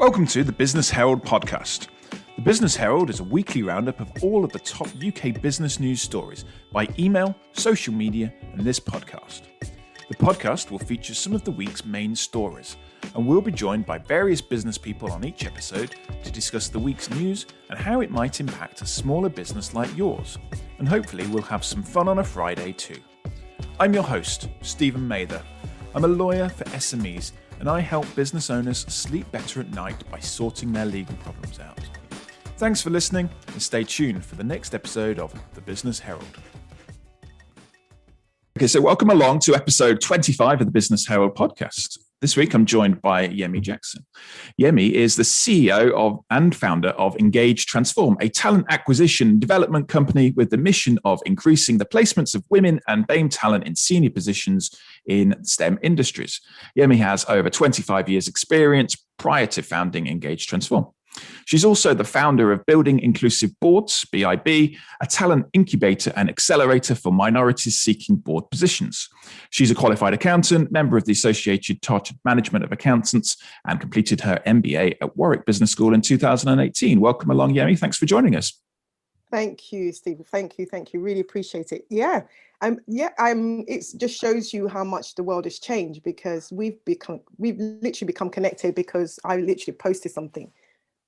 Welcome to the Business Herald podcast. The Business Herald is a weekly roundup of all of the top UK business news stories by email, social media, and this podcast. The podcast will feature some of the week's main stories, and we'll be joined by various business people on each episode to discuss the week's news and how it might impact a smaller business like yours. And hopefully we'll have some fun on a Friday too. I'm your host, Steven Mather. I'm a lawyer for SMEs, and I help business owners sleep better at night by sorting their legal problems out. Thanks for listening, and stay tuned for the next episode of the Business Herald. Okay, so welcome along to episode 25 of the Business Herald podcast. This week, I'm joined by Yemi Jackson. Yemi is the CEO of and founder of Engage Transform, a talent acquisition development company with the mission of increasing the placements of women and BAME talent in senior positions in STEM industries. Yemi has over 25 years experience prior to founding Engage Transform. She's also the founder of Building Inclusive Boards, BIB, a talent incubator and accelerator for minorities seeking board positions. She's a qualified accountant, member of the Associated Chartered Management of Accountants, and completed her MBA at Warwick Business School in 2018. Welcome along, Yemi. Thanks for joining us. Thank you, Steve. Thank you. Really appreciate it. It just shows you how much the world has changed, because we've literally become connected because I literally posted something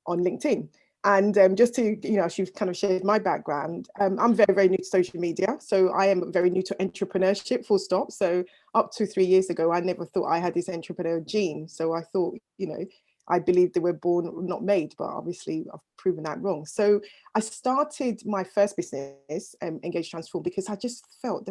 on LinkedIn. And just to, she's kind of shared my background. I'm very, very new to social media. So I am very new to entrepreneurship, full stop. So up to 3 years ago, I never thought I had this entrepreneur gene. So I thought, I believed they were born, not made, but obviously I've proven that wrong. So I started my first business, Engage Transform, because I just felt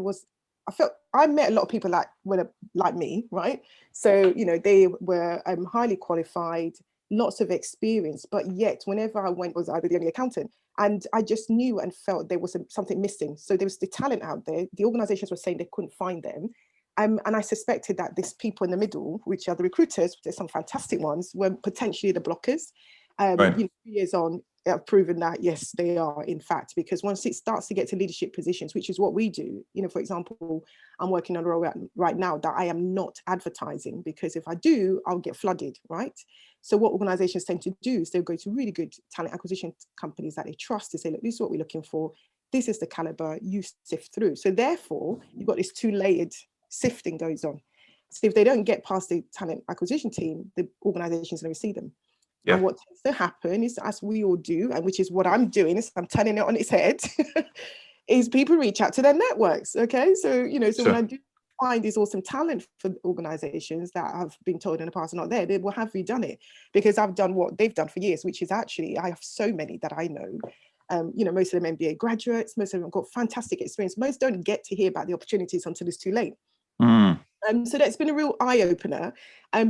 I met a lot of people like me, right? So, they were highly qualified, lots of experience, but yet whenever I went, was either the only accountant, and I just knew and felt there was something missing. So there was the talent out there. The organizations were saying they couldn't find them. And I suspected that these people in the middle, which are the recruiters, there's some fantastic ones, were potentially the blockers. Right. 3 years on, I've proven that, yes, they are, in fact, because once it starts to get to leadership positions, which is what we do, for example, I'm working on a role right now that I am not advertising, because if I do, I'll get flooded, right? So what organizations tend to do is they'll go to really good talent acquisition companies that they trust to say, look, this is what we're looking for. This is the caliber, you sift through. So therefore, you've got this two-layered sifting goes on. So if they don't get past the talent acquisition team, the organization's going to see them. Yeah. And what tends to happen is, as we all do, and which is what I'm doing, is I'm turning it on its head, is people reach out to their networks. Okay. So, so when I do find this awesome talent for organizations that have been told in the past are not there, they will have you done it, because I've done what they've done for years, which is actually, I have so many that I know. Most of them MBA graduates, most of them have got fantastic experience. Most don't get to hear about the opportunities until it's too late. So that's been a real eye-opener.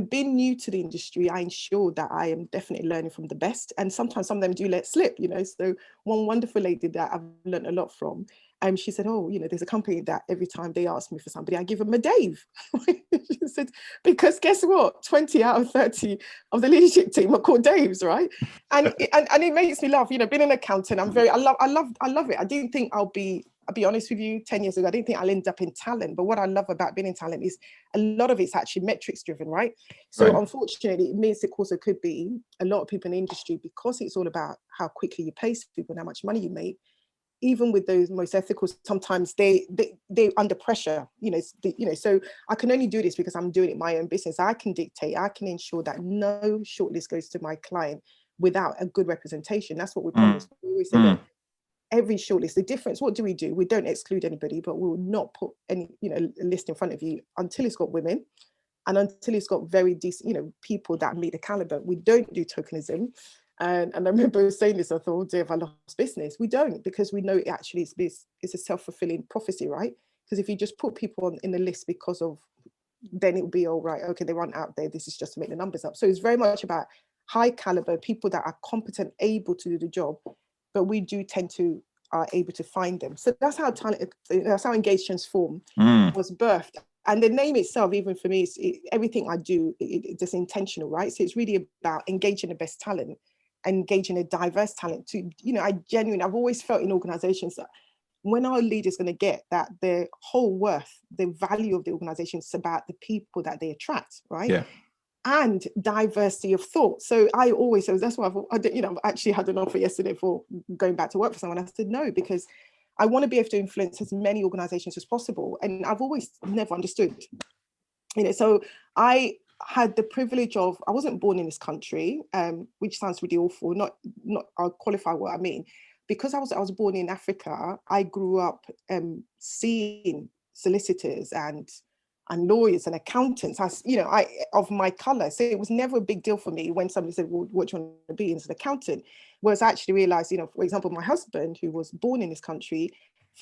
Being new to the industry, I ensure that I am definitely learning from the best. And sometimes some of them do let slip, So one wonderful lady that I've learned a lot from, she said, there's a company that every time they ask me for somebody, I give them a Dave. She said, because guess what? 20 out of 30 of the leadership team are called Daves, right? And it makes me laugh. Being an accountant, I love it. I didn't think I'll be honest with you, 10 years ago, I didn't think I'll end up in talent. But what I love about being in talent is a lot of it's actually metrics driven, right? So right. Unfortunately, it means it also could be a lot of people in the industry, because it's all about how quickly you place people and how much money you make. Even with those most ethical, sometimes they're under pressure, so I can only do this because I'm doing it my own business. I can dictate, I can ensure that no shortlist goes to my client without a good representation. That's what we promise. We always say that every shortlist, the difference, what do? We don't exclude anybody, but we will not put any, list in front of you until it's got women and until it's got very decent, people that meet the caliber. We don't do tokenism. And I remember saying this, I thought, oh dear, if I lost business. We don't, because we know it actually is a self-fulfilling prophecy, right? Because if you just put people in the list because of, then it will be all right. Okay, they run out there. This is just to make the numbers up. So it's very much about high caliber people that are competent, able to do the job, but we do tend to are able to find them. So that's how Engage Transform was birthed. And the name itself, even for me, everything I do, it's just intentional, right? So it's really about engaging the best talent, engaging a diverse talent to, I've always felt in organizations that when our leaders going to get that their whole worth, the value of the organization is about the people that they attract, right? Yeah. and diversity of thought. So I always, so that's why I've actually had an offer yesterday for going back to work for someone. I said no, because I want to be able to influence as many organizations as possible. And I've always never understood, so I had the privilege of, I wasn't born in this country, which sounds really awful. I'll qualify what I mean. Because I was born in Africa, I grew up seeing solicitors and lawyers and accountants, of my color. So it was never a big deal for me when somebody said, well, what do you want to be? As an accountant. Whereas I actually realized, for example, my husband, who was born in this country,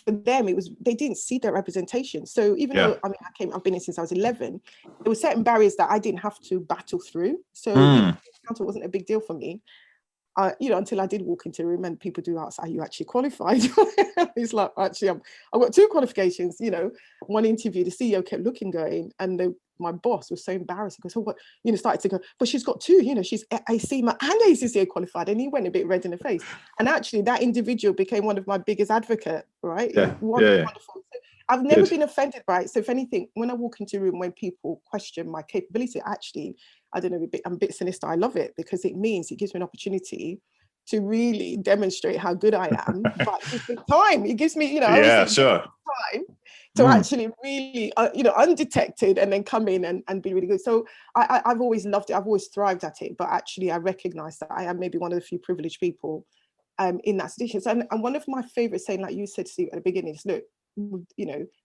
for them, they didn't see that representation. So even though, I've been in since I was 11, there were certain barriers that I didn't have to battle through. So accountant wasn't a big deal for me. Until I did walk into a room and people do ask, are you actually qualified? It's like, actually, I've got 2 qualifications. One interview, the CEO kept going, and my boss was so embarrassed because, what, started to go, but she's got 2, she's ACMA and ACCA qualified, and he went a bit red in the face. And actually, that individual became one of my biggest advocate, right? Wonderful. So I've never been offended by it. So if anything, when I walk into a room, when people question my capability, actually, I don't know, I'm a bit sinister. I love it because it gives me an opportunity to really demonstrate how good I am. But it's the time. It gives me, time to actually really, undetected, and then come in and be really good. So I've always loved it. I've always thrived at it. But actually, I recognize that I am maybe one of the few privileged people in that situation. So, and one of my favorite saying, like you said, Steve, at the beginning, is, look,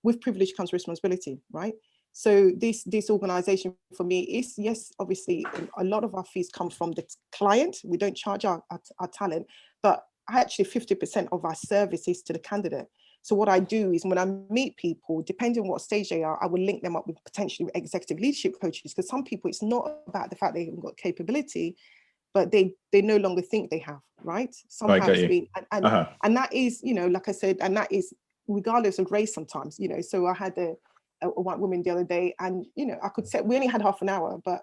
with privilege comes responsibility, right? So this organization for me is, yes, obviously a lot of our fees come from the client. We don't charge our talent, but actually 50% of our service is to the candidate. So what I do is, when I meet people, depending on what stage they are, I will link them up with potentially executive leadership coaches, because some people, it's not about the fact they haven't got capability, but they no longer think they have, right? Somehow it's been, and that is, like I said, and that is regardless of race sometimes, So I had a white woman the other day, and I could say, we only had half an hour, but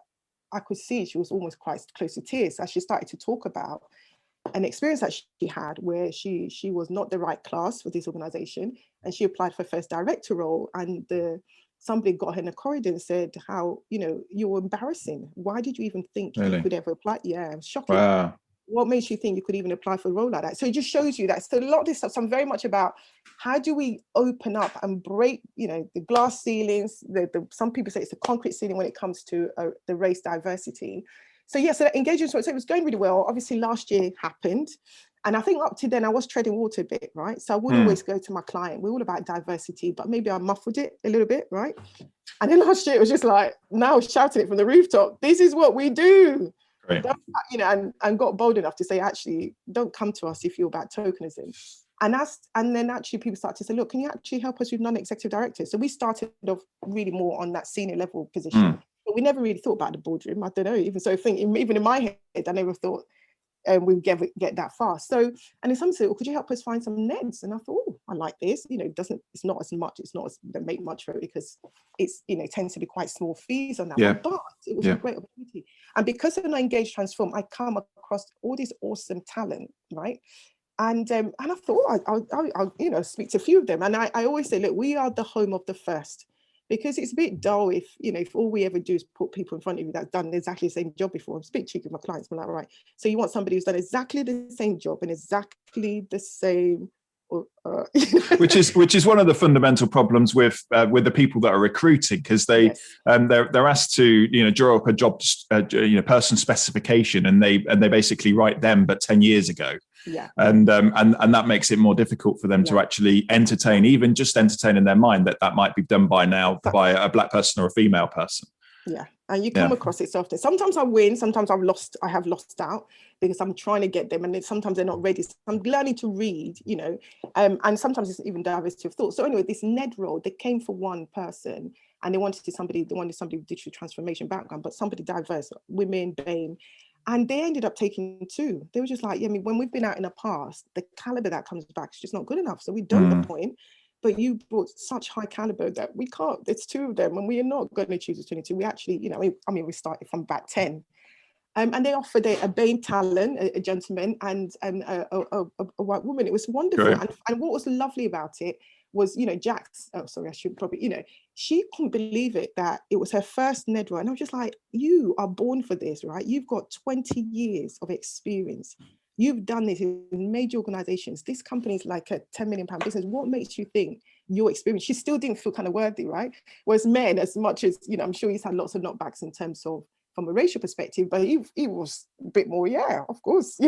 I could see she was almost quite close to tears as she started to talk about an experience that she had where she was not the right class for this organization, and she applied for first director role, and somebody got her in the corridor and said, how, you're embarrassing. Why did you even think you could ever apply? Yeah, it was shocking. Wow. What makes you think you could even apply for a role like that? So it just shows you that. So a lot of this stuff, so I'm very much about, how do we open up and break, the glass ceilings? Some people say it's a concrete ceiling when it comes to the race diversity. So yeah, so that engagement, so it was going really well. Obviously last year happened. And I think up to then I was treading water a bit, right? So I would always go to my client, we're all about diversity, but maybe I muffled it a little bit, right? And then last year it was just like, now shouting it from the rooftop, this is what we do. Right. And got bold enough to say, actually, don't come to us if you're about tokenism. And then actually people start to say, look, can you actually help us with non-executive directors? So we started off really more on that senior level position, but we never really thought about the boardroom. I don't know, even in my head, I never thought we'd get that far. So, and then someone said, well, could you help us find some NEDs? And I thought, oh, I like this. It's not don't make much for it, because it's, tends to be quite small fees on that one, but it was a great opportunity. And because of Engage Transform, I come across all this awesome talent, right? And I thought, I'll speak to a few of them. And I always say, look, we are the home of the first, because it's a bit dull if all we ever do is put people in front of you that's done exactly the same job before. I'm a bit cheeky with my clients, but like, right. So you want somebody who's done exactly the same job and exactly the same. which is one of the fundamental problems with the people that are recruiting, because they're asked to draw up a job person specification, and they basically write them but 10 years ago. Yeah. And that makes it more difficult for them to actually entertain in their mind that might be done by a black person or a female person. Yeah. And you come across it so often. Sometimes I win, sometimes I have lost out, because I'm trying to get them, and sometimes they're not ready. So I'm learning to read, and sometimes it's even diversity of thought. So anyway, this NED role, they came for one person, and they wanted somebody with digital transformation background, but somebody diverse, women, BAME. And they ended up taking 2. They were just like, when we've been out in the past, the caliber that comes back is just not good enough. So we don't appoint, but you brought such high caliber that we can't, it's 2 of them, and we are not going to choose a 22. We actually, we started from about 10. And they offered a BAME talent, a gentleman, and a white woman. It was wonderful. And what was lovely about it was, Jack's, oh, sorry, I should probably, she couldn't believe it that it was her first NED role. And I was just like, you are born for this, right? You've got 20 years of experience. You've done this in major organizations. This company is like a 10 million pound business. What makes you think your experience? She still didn't feel kind of worthy, right? Whereas men, as much as, I'm sure he's had lots of knockbacks in terms of from a racial perspective, but he was a bit more, yeah, of course,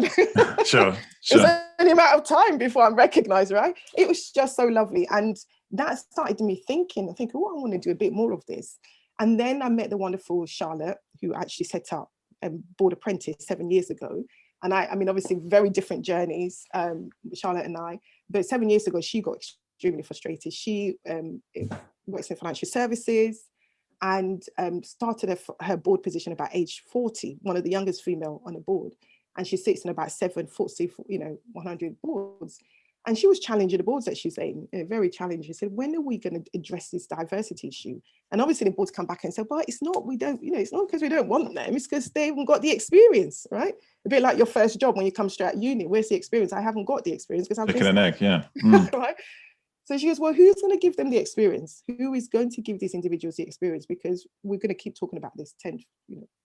Sure. It's only a matter of time before I'm recognized, right? It was just so lovely. And that started me thinking, oh, I want to do a bit more of this. And then I met the wonderful Charlotte, who actually set up Board Apprentice 7 years ago. And I mean, obviously very different journeys, Charlotte and I, but 7 years ago, she got extremely frustrated. She works in financial services and started her board position about age 40, one of the youngest female on the board. And she sits in about 100 boards. And she was challenging the boards that she's in, very challenging. She said, when are we going to address this diversity issue? And obviously the boards come back and say, but it's not, it's not because we don't want them, it's because they haven't got the experience, right? A bit like your first job when you come straight out of uni, where's the experience? I haven't got the experience because I'm chicken and egg, yeah. Mm. Right? So she goes, well, who's going to give them the experience? Who is going to give these individuals the experience? Because we're going to keep talking about this 10,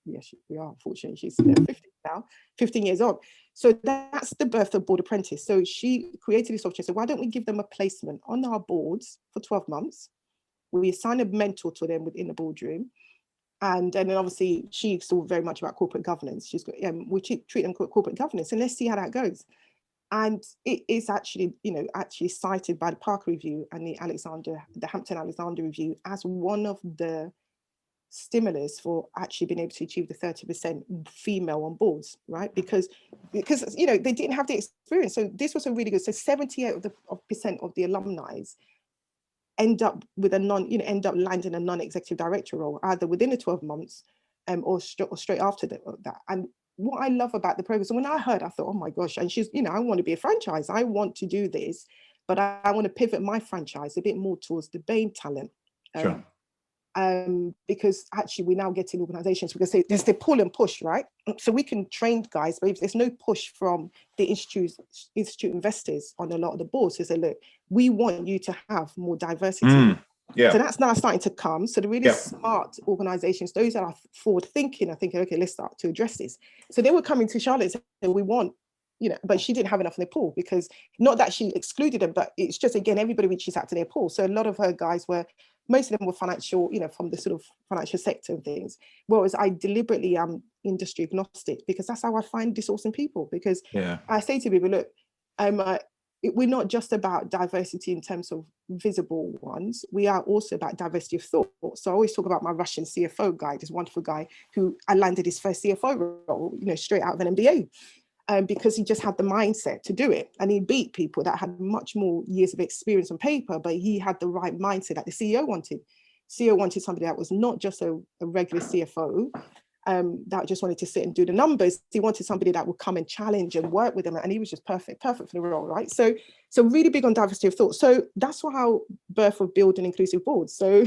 yes, we are, unfortunately. She's 15 now, 15 years old. So that's the birth of Board Apprentice. So she created this opportunity. So why don't we give them a placement on our boards for 12 months? We assign a mentor to them within the boardroom. And then obviously she's still very much about corporate governance. She's got, we treat them corporate governance, and let's see how that goes. And it is actually, actually cited by the Parker Review and the Hampton Alexander Review as one of the stimulus for actually being able to achieve the 30% female on boards, right? Because they didn't have the experience. So this was a really good. So 78% of the alumni end up with end up landing a non-executive director role, either within the 12 months or straight after that. And what I love about the program, so when I heard, I thought, oh my gosh, and she's, I want to be a franchise. I want to do this, but I want to pivot my franchise a bit more towards the BAME talent. Sure. Because actually we now get in organizations because there's the pull and push, right? So we can train guys, but if there's no push from the institute investors on a lot of the boards to say, look, we want you to have more diversity. Yeah. So that's now starting to come. So the really smart organizations, those that are forward thinking, are thinking, okay, let's start to address this. So they were coming to Charlotte and saying, we want, but she didn't have enough in the pool, because not that she excluded them, but it's just, again, everybody reaches out to their pool. So a lot of her guys most of them were financial, from the sort of financial sector and things. Whereas I deliberately am industry agnostic, because that's how I find this awesome people. Because I say to people, look, we're not just about diversity in terms of visible ones. We are also about diversity of thought. So I always talk about my Russian CFO guy, this wonderful guy who I landed his first CFO role, straight out of an MBA. Because he just had the mindset to do it. And he beat people that had much more years of experience on paper, but he had the right mindset that the CEO wanted. CEO wanted somebody that was not just a regular CFO, that just wanted to sit and do the numbers. He wanted somebody that would come and challenge and work with him. And he was just perfect for the role, right? So really big on diversity of thought. So that's how birth of Build an Inclusive Board. So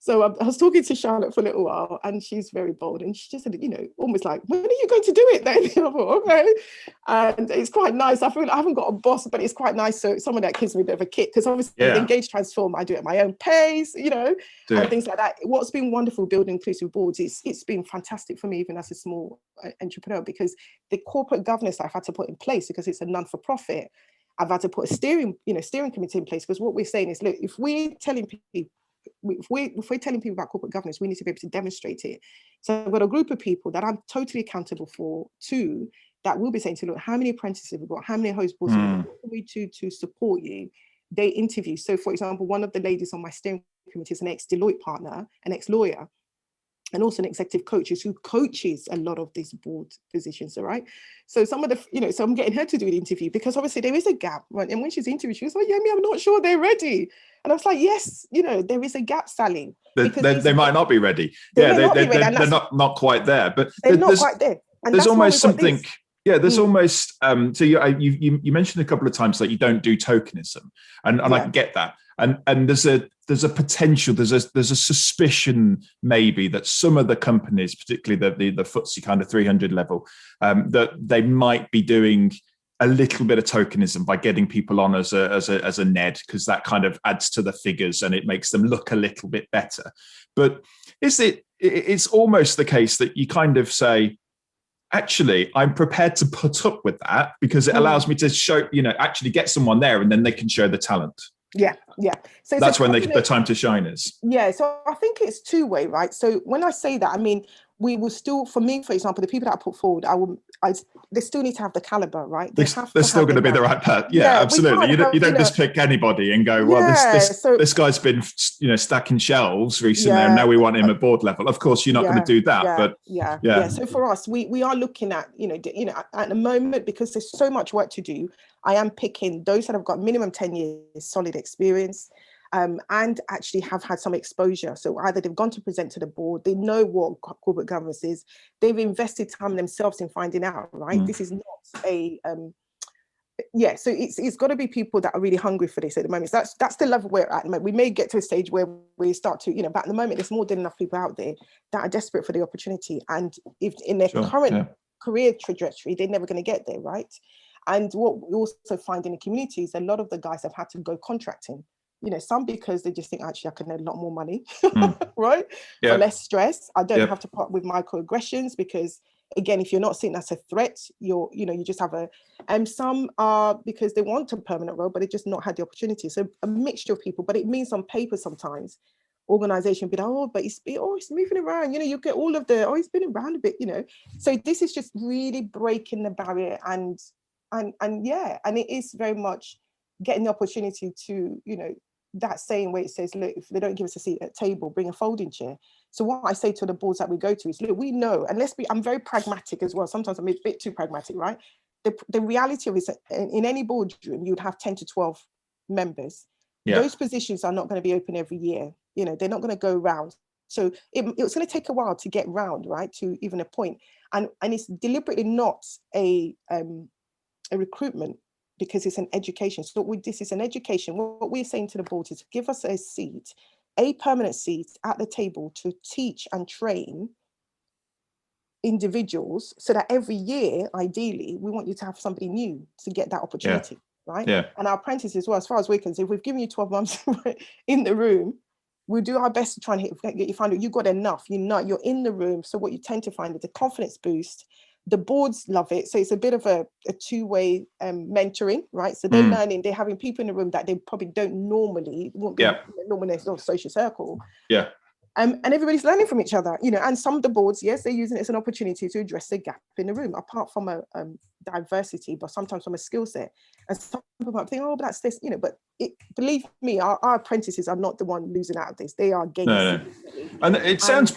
I was talking to Charlotte for a little while, and she's very bold, and she just said, almost like, when are you going to do it then? I thought, okay. And it's quite nice. I feel I haven't got a boss, but it's quite nice. So someone that gives me a bit of a kick, because obviously Engage Transform, I do it at my own pace, and things like that. What's been wonderful building inclusive boards is it's been fantastic for me, even as a small entrepreneur, because the corporate governance I've had to put in place, because it's a non-for-profit, I've had to put a steering committee in place, because what we're saying is, look, if we're telling people about corporate governance, we need to be able to demonstrate it. So I've got a group of people that I'm totally accountable to that will be saying to, look, how many apprentices have we got? How many host boards have we got? What can we do to support you? They interview. So for example, one of the ladies on my steering committee is an ex-Deloitte partner, an ex-lawyer, and also an executive coach who coaches a lot of these board positions, all right? So some of the, so I'm getting her to do the interview, because obviously there is a gap, right? And when she's interviewed, she was like, Yemi, I'm not sure they're ready. And I was like, yes, there is a gap, Sally. They might not be ready. They're not quite there, but they're not quite there. And there's almost something, there's almost, so you mentioned a couple of times that you don't do tokenism, and I get that. And there's a potential, there's a suspicion maybe that some of the companies, particularly the FTSE kind of 300 level, that they might be doing a little bit of tokenism by getting people on as a NED, because that kind of adds to the figures and it makes them look a little bit better. But it's almost the case that you kind of say, actually, I'm prepared to put up with that because it allows me to show, actually get someone there and then they can show the talent. Yeah. So that's when the time to shine is. Yeah. So I think it's two-way, right? So when I say that, I mean, we will still, for me, for example, the people that I put forward, they still need to have the caliber, right? They're still going to be the right person. Yeah, absolutely. You don't just pick anybody and go, well, this guy's been, stacking shelves recently, and now we want him at board level. Of course, you're not going to do that, but yeah. So for us, we are looking at, at the moment, because there's so much work to do, I am picking those that have got minimum 10 years solid experience. And actually have had some exposure. So either they've gone to present to the board, they know what corporate governance is, they've invested time themselves in finding out, right? This is not a, so it's got to be people that are really hungry for this at the moment. So that's the level we're at. We may get to a stage where we start to, but at the moment, there's more than enough people out there that are desperate for the opportunity. And if in their current career trajectory, they're never going to get there, right? And what we also find in the community is a lot of the guys have had to go contracting. Some because they just think, actually, I can earn a lot more money, right? For less stress. I don't have to part with microaggressions because, again, if you're not seen as a threat, you just have some are because they want a permanent role, but they just not had the opportunity. So a mixture of people, but it means on paper sometimes, organization be like, but it's moving around. You get all of the, he's been around a bit, So this is just really breaking the barrier and it is very much getting the opportunity to, that saying where it says, look, if they don't give us a seat at table, bring a folding chair. So what I say to the boards that we go to is, look, we know, and I'm very pragmatic as well. Sometimes I'm a bit too pragmatic, right? The reality of it is in any boardroom, you'd have 10 to 12 members. Yeah. Those positions are not going to be open every year. They're not going to go round. So it's going to take a while to get round, right? To even a point. And it's deliberately not a recruitment, because it's an education. So this is an education. What we're saying to the board is give us a permanent seat at the table to teach and train individuals so that every year, ideally, we want you to have somebody new to get that opportunity, right? Yeah. And our apprentices as well, as far as we're concerned, if we've given you 12 months in the room, we'll do our best to try and get you find out you've got enough, you're in the room. So what you tend to find is a confidence boost. The boards love it. So it's a bit of a two-way mentoring, right? So they're learning, they're having people in the room that they probably won't be normally in a social circle. Yeah. And everybody's learning from each other, and some of the boards, yes, they're using it as an opportunity to address the gap in the room, apart from a diversity, but sometimes from a skill set. And some people might think, but that's this, but believe me, our apprentices are not the one losing out of this. They are gaining. No. And it sounds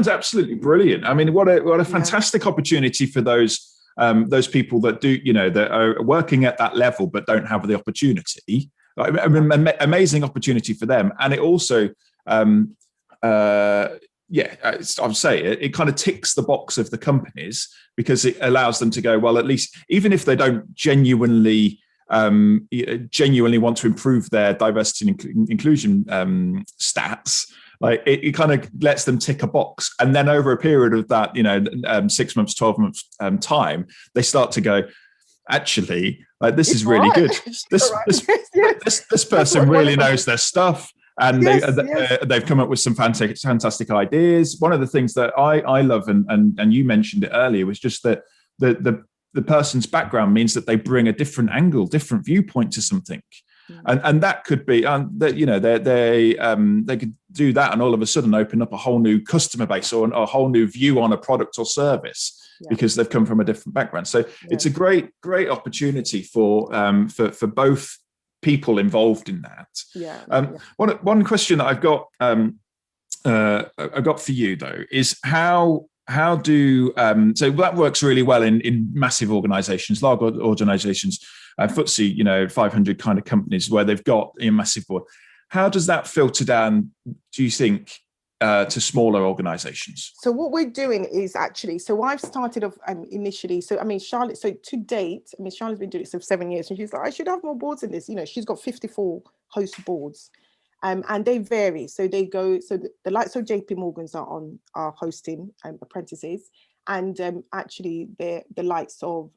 absolutely brilliant. I mean, what a fantastic opportunity for those people that do, that are working at that level but don't have the opportunity. I mean, amazing opportunity for them, and it also. I would say it kind of ticks the box of the companies, because it allows them to go, well, at least even if they don't genuinely want to improve their diversity and inclusion stats, like it kind of lets them tick a box. And then over a period of that, 6 months, 12 months time, they start to go, actually, like this is really good. This person really knows their stuff. And they've come up with some fantastic ideas. One of the things that I love, and you mentioned it earlier, was just that the person's background means that they bring a different angle, different viewpoint to something, and that could be they could do that, and all of a sudden open up a whole new customer base or a whole new view on a product or service. Because they've come from a different background. So it's a great opportunity for both people involved in that. One question that I've got for you though is how do so that works really well in massive organizations, large organizations, FTSE 500 kind of companies where they've got a massive board. How does that filter down, do you think, to smaller organizations? So what we're doing is actually, I've started off initially, Charlotte, to date, Charlotte's been doing it for 7 years, and she's like, I should have more boards in this. She's got 54 host boards, and they vary. So they go, the likes of JP Morgan's are hosting apprentices, and actually the likes of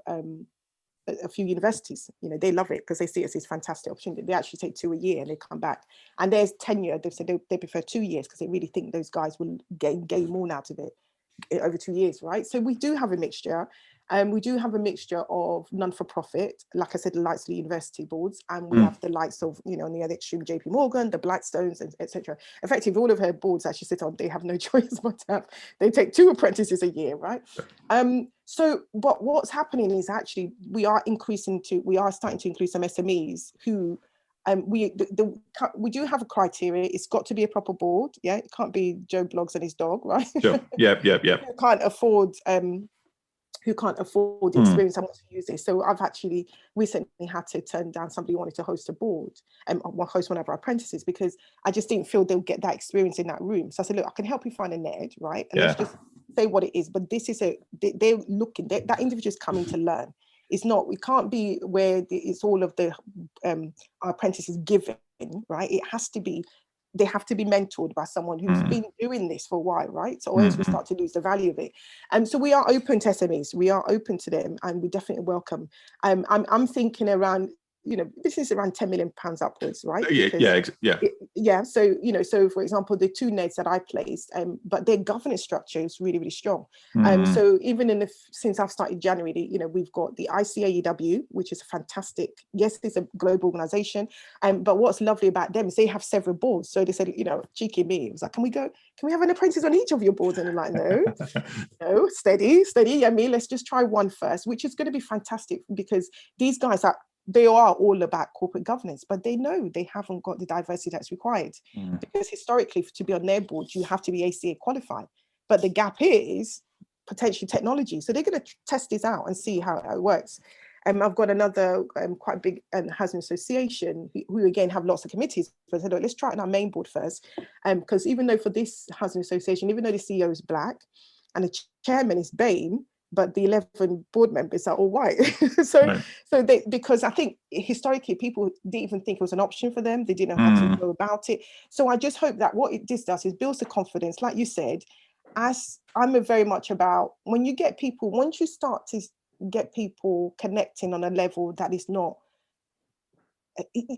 a few universities, they love it because they see it as this fantastic opportunity. They actually take 2 a year and they come back. And there's tenure. They've said they prefer 2 years because they really think those guys will gain more out of it over 2 years, right? So we do have a mixture. We do have a mixture of non-for-profit, like I said, the likes of the university boards, and we have the likes of, on the other extreme, JP Morgan, the Blackstones, etc. Effectively, all of her boards actually sit on, they have no choice but they take 2 apprentices a year, right? So what's happening is actually we are starting to include some SMEs who we do have a criteria. It's got to be a proper board. Yeah, it can't be Joe Bloggs and his dog, right? Sure. Yeah. Who can't afford the experience and want to use this. So I've actually recently had to turn down somebody who wanted to host a board and host one of our apprentices because I just didn't feel they'll get that experience in that room. So I said, look, I can help you find a ned, right? And let's just say what it is. But this is they're looking, that individual's coming to learn. It's not, we can't be where it's all of the our apprentices given, right? It has to be, they have to be mentored by someone who's been doing this for a while, right? So else we start to lose the value of it. So we are open to SMEs, we are open to them, and we definitely welcome. I'm thinking around, this is around £10 million upwards, right? So, so for example, the 2 neds that I placed, but their governance structure is really, really strong. So even since I've started January, we've got the ICAEW, which is a fantastic, yes, it's a global organization. But what's lovely about them is they have several boards. So they said, cheeky me, it was like, can we have an apprentice on each of your boards? And I'm like, no, steady, Yemi, let's just try one first, which is going to be fantastic because these guys they are all about corporate governance, but they know they haven't got the diversity that's required. Because historically, to be on their board, you have to be ACA qualified. But the gap is potentially technology. So they're going to test this out and see how it works. I've got another quite big housing association who again have lots of committees. But I said, let's try it on our main board first. Because even though for this housing association, even though the CEO is black and the chairman is BAME, but the 11 board members are all white. Because I think historically people didn't even think it was an option for them. They didn't know how to go about it. So I just hope that what this does is builds the confidence. Like you said, as I'm very much about when you get people, once you start to get people connecting on a level that is not,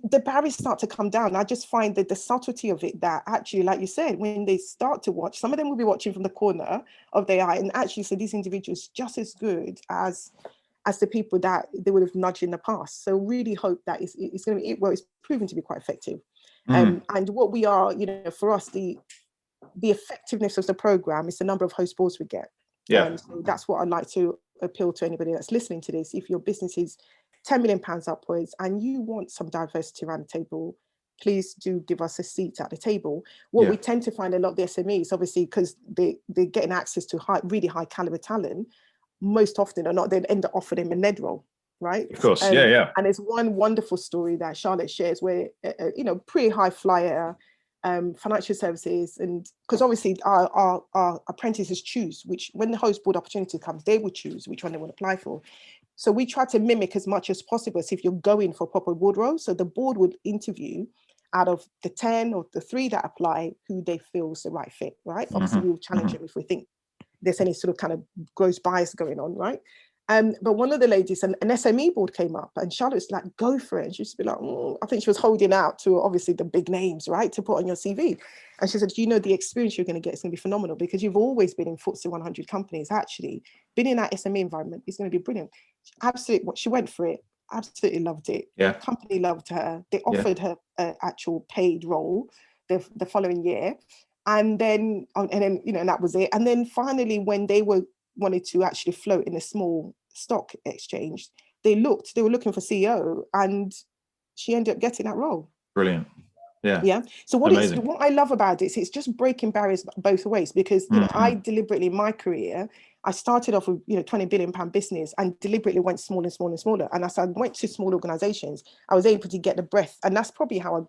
the barriers start to come down. I just find that the subtlety of it, that actually, like you said, when they start to watch, some of them will be watching from the corner of their eye and actually say these individuals just as good as the people that they would have nudged in the past. So really hope that it's going to be, well, it's proven to be quite effective. And what we are, for us, the effectiveness of the program is the number of host boards we get. So that's what I'd like to appeal to anybody that's listening to this. If your business is £10 million upwards and you want some diversity around the table, please do give us a seat at the table. What we tend to find a lot of the SMEs, obviously, because they're getting access to really high caliber talent, most often or not, they'd end up offering them a NED role, right? Of course, And there's one wonderful story that Charlotte shares where, pretty high flyer financial services, and because obviously our apprentices choose which, when the host board opportunity comes, they will choose which one they want to apply for. So we try to mimic as much as possible as if you're going for a proper board role. So the board would interview out of the 10 or the 3 that apply who they feel is the right fit, right? Obviously we'll challenge them if we think there's any sort of kind of gross bias going on, right? But one of the ladies, an SME board came up and Charlotte's like, go for it. And she used to be like, I think she was holding out to obviously the big names, right, to put on your CV. And she said, the experience you're going to get is going to be phenomenal because you've always been in FTSE 100 companies. Actually, being in that SME environment is going to be brilliant. Absolutely, she went for it. Absolutely loved it. The company loved her. They offered her an actual paid role the following year. And then that was it. And then finally, when they wanted to actually float in a small stock exchange, they were looking for CEO, and she ended up getting that role. Brilliant. So what I love about it is it's just breaking barriers both ways, because I deliberately, in my career, I started off with £20 billion business and deliberately went smaller and smaller and smaller. And as I went to small organizations, I was able to get the breadth, and that's probably how I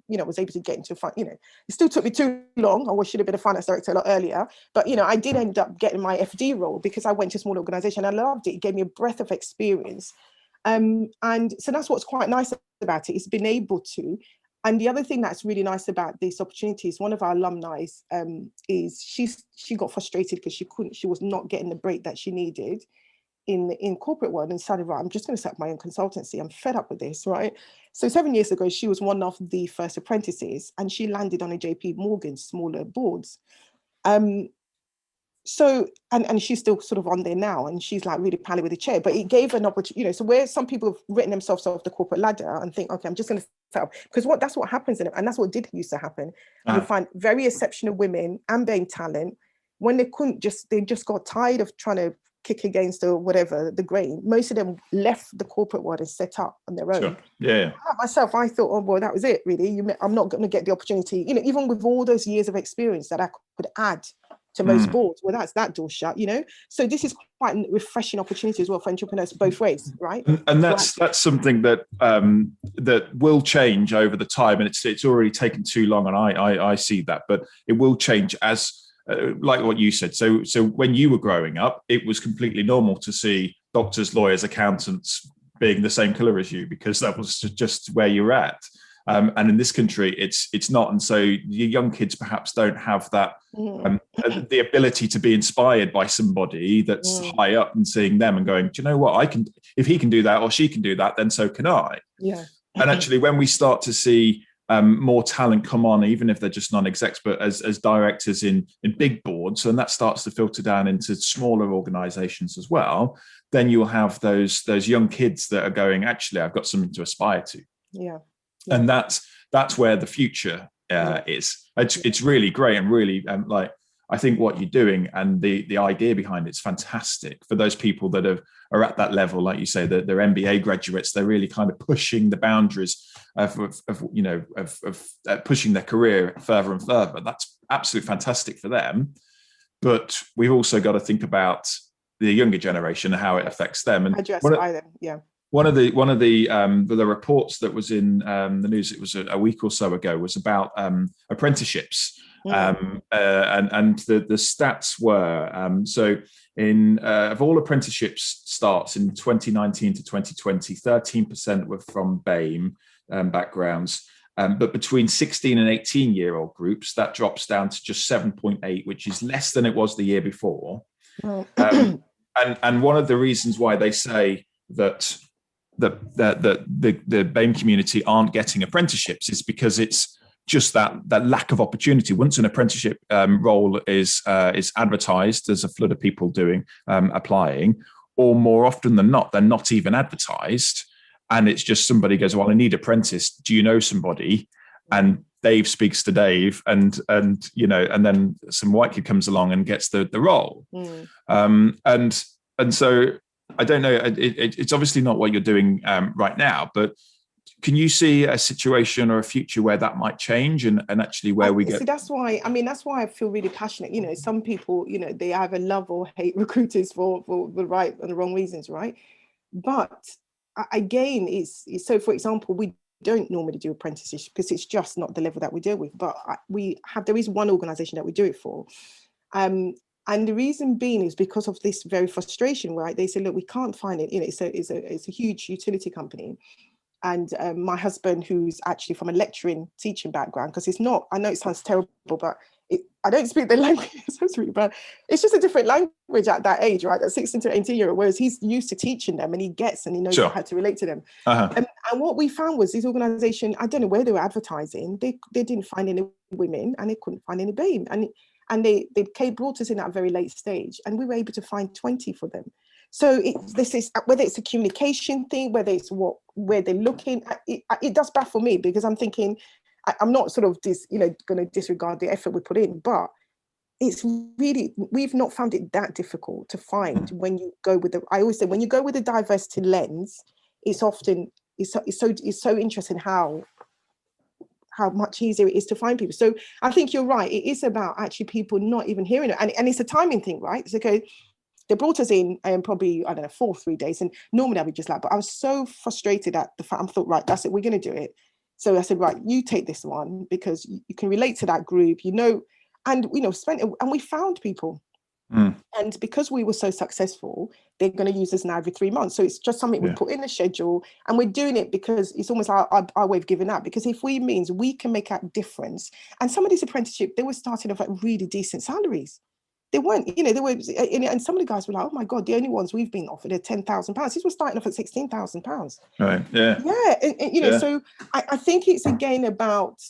was able to get into it still took me too long. I should have been a finance director a lot earlier, but I did end up getting my FD role because I went to a small organization. I loved it. It gave me a breadth of experience. And so that's what's quite nice about it. It's been able to. And the other thing that's really nice about this opportunity is one of our alumni is she got frustrated because she was not getting the break that she needed. in corporate world and decided, right, I'm just going to set up my own consultancy. I'm fed up with this, right? So 7 years ago, she was one of the first apprentices, and she landed on a JP Morgan smaller boards. So, and she's still sort of on there now, and she's like really pally with a chair, but it gave an opportunity, you know, so where some people have written themselves off the corporate ladder and think, okay, I'm just going to set up, because that's what happens in it. And that's what did used to happen. You find very exceptional women and BAME talent, when they just got tired of trying to kick against the whatever, the grain. Most of them left the corporate world and set up on their own. Sure. Yeah. Myself, I thought, oh boy, that was it really. I'm not going to get the opportunity, you know, even with all those years of experience that I could add to most boards. Well, that's that door shut, you know. So this is quite a refreshing opportunity as well for entrepreneurs both ways, right? And that's something that that will change over the time, and it's already taken too long, and I see that, but it will change as like what you said. So when you were growing up, it was completely normal to see doctors, lawyers, accountants being the same colour as you, because that was just where you're at. And in this country, it's not. And so your young kids perhaps don't have that, the ability to be inspired by somebody that's high up and seeing them and going, do you know what, I can, if he can do that or she can do that, then so can I. Yeah. And actually, when we start to see more talent come on, even if they're just non-execs, but as directors in big boards, and that starts to filter down into smaller organizations as well, then you'll have those young kids that are going, actually, I've got something to aspire to. Yeah. And that's where the future is. It's really great, and really like, I think what you're doing and the idea behind it's fantastic for those people that are at that level, like you say, that they're MBA graduates. They're really kind of pushing the boundaries of pushing their career further and further. That's absolutely fantastic for them. But we've also got to think about the younger generation and how it affects them. And by them, yeah. One of the reports that was in the news, it was a week or so ago, was about apprenticeships, and the stats were so in of all apprenticeships starts in 2019 to 2020, 13% were from BAME backgrounds, but between 16 and 18-year-old groups, that drops down to just 7.8, which is less than it was the year before. And one of the reasons why they say that the BAME community aren't getting apprenticeships is because it's just that lack of opportunity. Once an apprenticeship role is advertised, there's a flood of people applying, or more often than not, they're not even advertised, and it's just somebody goes, well, I need apprentice. Do you know somebody? And Dave speaks to Dave, and you know, and then some white kid comes along and gets the role, and so. I don't know. It's obviously not what you're doing right now, but can you see a situation or a future where that might change and actually where we get? See, that's why I feel really passionate. You know, some people, you know, they either love or hate recruiters for the right and the wrong reasons, right? But again, it's so. For example, we don't normally do apprenticeships because it's just not the level that we deal with. But there is one organisation that we do it for. And the reason being is because of this very frustration, right? They say, look, we can't find it. You know, it's a huge utility company. And my husband, who's actually from a lecturing, teaching background, because it's not, I know it sounds terrible, but I don't speak the language. It sounds really bad. It's just a different language at that age, right? That 16 to 18-year-old, whereas he's used to teaching them and he knows how to relate to them. And what we found was this organization, I don't know where they were advertising, they didn't find any women and they couldn't find any BAME. And they brought us in at a very late stage, and we were able to find 20 for them. So this is whether it's a communication thing, whether it's where they're looking. It does baffle me because I'm thinking I'm not sort of going to disregard the effort we put in, but it's really, we've not found it that difficult to find when you go with I always say when you go with a diversity lens, it's often it's so interesting how much easier it is to find people. So I think you're right. It is about actually people not even hearing it. And it's a timing thing, right? It's okay. They brought us in probably, 4 or 3 days. And normally I would just but I was so frustrated at the fact, I thought, right, that's it. We're going to do it. So I said, right, you take this one because you can relate to that group, and, and we found people. And because we were so successful, they're going to use us now every 3 months. So it's just something we put in the schedule, and we're doing it because it's almost our way of giving up. Because if we means we can make a difference, and some of these apprenticeship, they were starting off at really decent salaries. they weren't, they were, and some of the guys were like, oh my God, the only ones we've been offered are £10,000. These were starting off at £16,000. Right. Yeah. Yeah. And so I think it's again about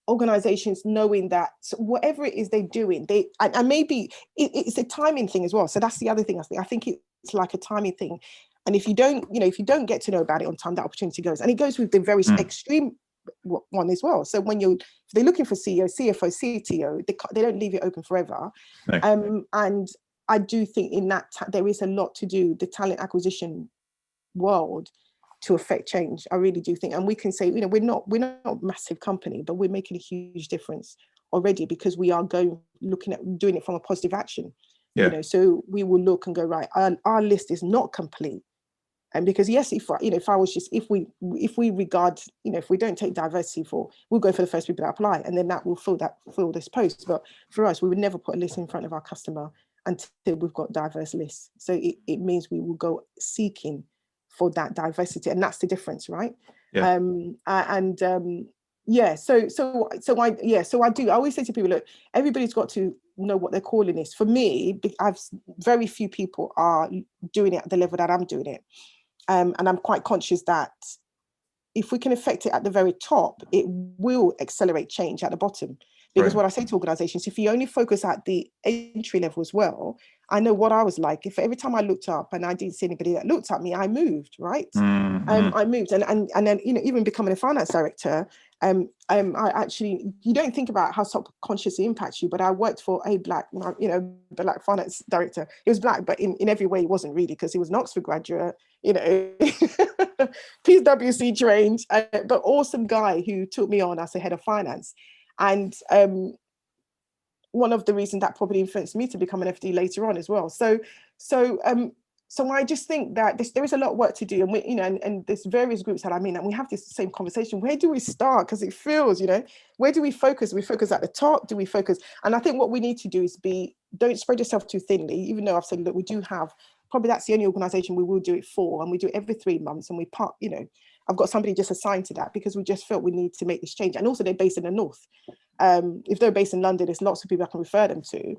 organizations knowing that whatever it is they're doing, and maybe it's a timing thing as well. So that's the other thing. I think it's like a timing thing. And if you don't get to know about it on time, that opportunity goes. And it goes with the very extreme one as well. So if they're looking for CEO, CFO, CTO, they don't leave it open forever. No. And I do think in that there is a lot to do, the talent acquisition world, to affect change. I really do think, and we can say, we're not a massive company, but we're making a huge difference already, because we are looking at doing it from a positive action. Yeah. So we will look and go, right, our list is not complete. And because yes, if we regard, if we don't take diversity we'll go for the first people that apply, and then that will fill this post. But for us, we would never put a list in front of our customer until we've got diverse lists. So it means we will go seeking for that diversity, and that's the difference, right? Yeah. So I always say to people, look, everybody's got to know what their calling is. For me, very few people are doing it at the level that I'm doing it, and I'm quite conscious that if we can affect it at the very top, it will accelerate change at the bottom. Because what I say to organizations, if you only focus at the entry level as well, I know what I was like. If every time I looked up and I didn't see anybody that looked at me, I moved, right? I moved, and then even becoming a finance director, I actually, you don't think about how subconsciously impacts you, but I worked for a black finance director. He was black, but in every way he wasn't really, because he was an Oxford graduate, PwC trained, but awesome guy who took me on as a head of finance. And one of the reasons that probably influenced me to become an FD later on as well. So I just think that there is a lot of work to do, and and there's various groups that and we have this same conversation. Where do we start? Because it feels, where do we focus? We focus at the top. Do we focus? And I think what we need to do is don't spread yourself too thinly. Even though I've said, look, we do have, probably that's the only organization we will do it for, and we do it every 3 months, and I've got somebody just assigned to that, because we just felt we need to make this change. And also they're based in the north. If they're based in London, there's lots of people I can refer them to.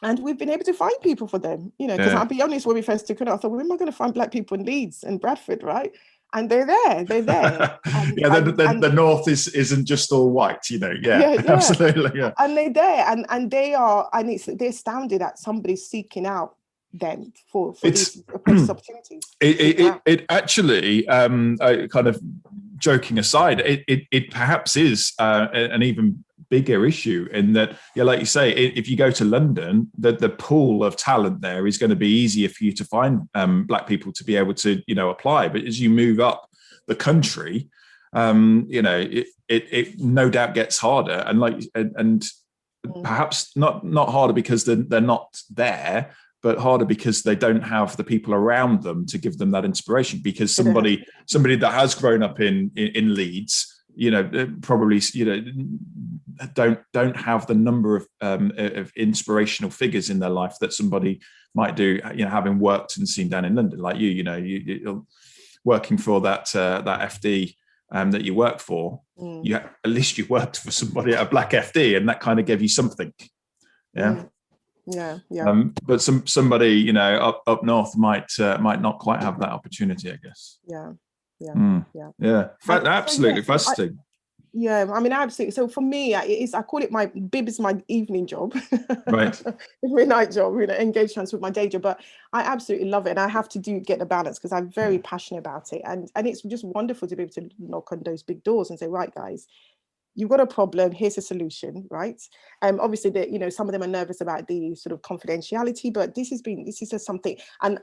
And we've been able to find people for them, because I'll be honest, when we first took it, I thought, where am I going to find black people in Leeds and Bradford, right? And they're there. The north isn't just all white, absolutely. Yeah. And they're there, and they are, and they're astounded at somebody seeking out them for these opportunities. It actually, kind of joking aside, it perhaps is an even bigger issue, in that, like you say, if you go to London, the pool of talent there is going to be easier for you to find black people to be able to apply. But as you move up the country, it no doubt gets harder, and perhaps not harder because they're not there, but harder because they don't have the people around them to give them that inspiration. Because somebody that has grown up in Leeds, probably don't have the number of inspirational figures in their life that somebody might do, having worked and seen down in London, like you're working for that FD that you work for. At least you worked for somebody at a black FD, and that kind of gave you something. Yeah. But somebody up north might not quite have that opportunity, I guess. Absolutely fascinating. Absolutely. So for me, I call it my bib is my evening job, right? It's my night job, engage trans with my day job. But I absolutely love it, and I have to get the balance, because I'm very passionate about it, and it's just wonderful to be able to knock on those big doors and say, right, guys, you've got a problem, here's a solution, right? Obviously, some of them are nervous about the sort of confidentiality, but this is just something, and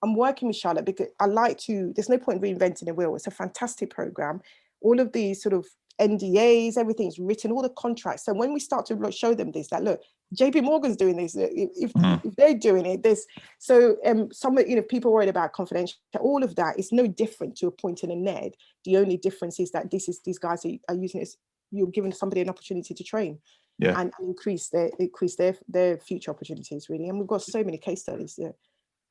I'm working with Charlotte because I like to. There's no point reinventing the wheel. It's a fantastic program. All of these sort of NDAs, everything's written, all the contracts. So when we start to show them this, that look, JP Morgan's doing this. If they're doing it, this. So some people worried about confidential. All of that is no different to appointing a NED. The only difference is that these guys are using it. You're giving somebody an opportunity to train, and increase their future opportunities, really. And we've got so many case studies.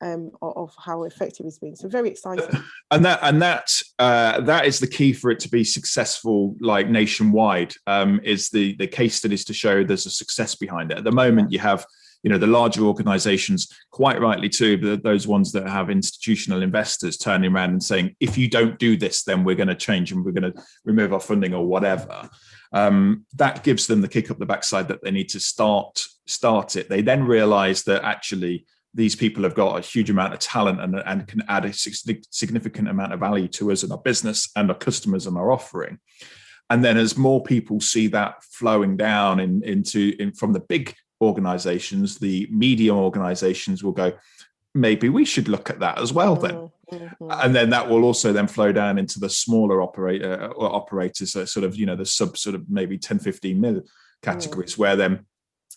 of how effective it's been. So very exciting. And that is the key for it to be successful, like nationwide, is the case studies to show there's a success behind it. At the moment, you have, the larger organizations, quite rightly too, but those ones that have institutional investors turning around and saying, if you don't do this, then we're going to change and we're going to remove our funding or whatever. That gives them the kick up the backside that they need to start it. They then realize that actually these people have got a huge amount of talent and can add a significant amount of value to us and our business and our customers and our offering. And then as more people see that flowing down from the big organizations, the medium organizations will go, maybe we should look at that as well then. Mm-hmm. And then that will also then flow down into the smaller operators, sort of, the sub sort of maybe 10, 15 mil categories, where then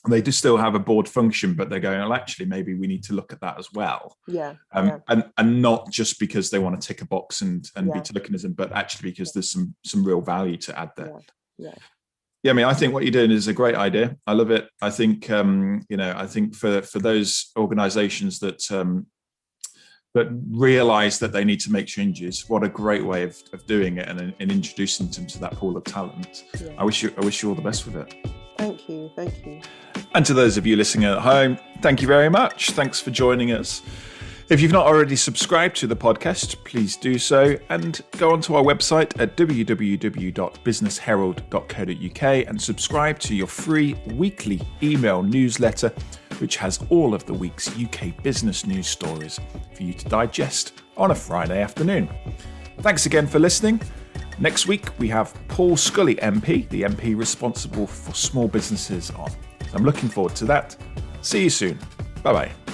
they do still have a board function, but they're going, well, actually, maybe we need to look at that as well. And not just because they want to tick a box and be tokenism, but actually because there's some real value to add there. Yeah, I mean, I think what you're doing is a great idea. I love it. I think, I think for those organizations that realize that they need to make changes, what a great way of doing it and introducing them to that pool of talent. Yeah. I wish you all the best with it. Thank you. And to those of you listening at home, thank you very much. Thanks for joining us. If you've not already subscribed to the podcast, please do so and go onto our website at www.businessherald.co.uk and subscribe to your free weekly email newsletter, which has all of the week's UK business news stories for you to digest on a Friday afternoon. Thanks again for listening. Next week, we have Paul Scully MP, the MP responsible for small businesses on. I'm looking forward to that. See you soon. Bye-bye.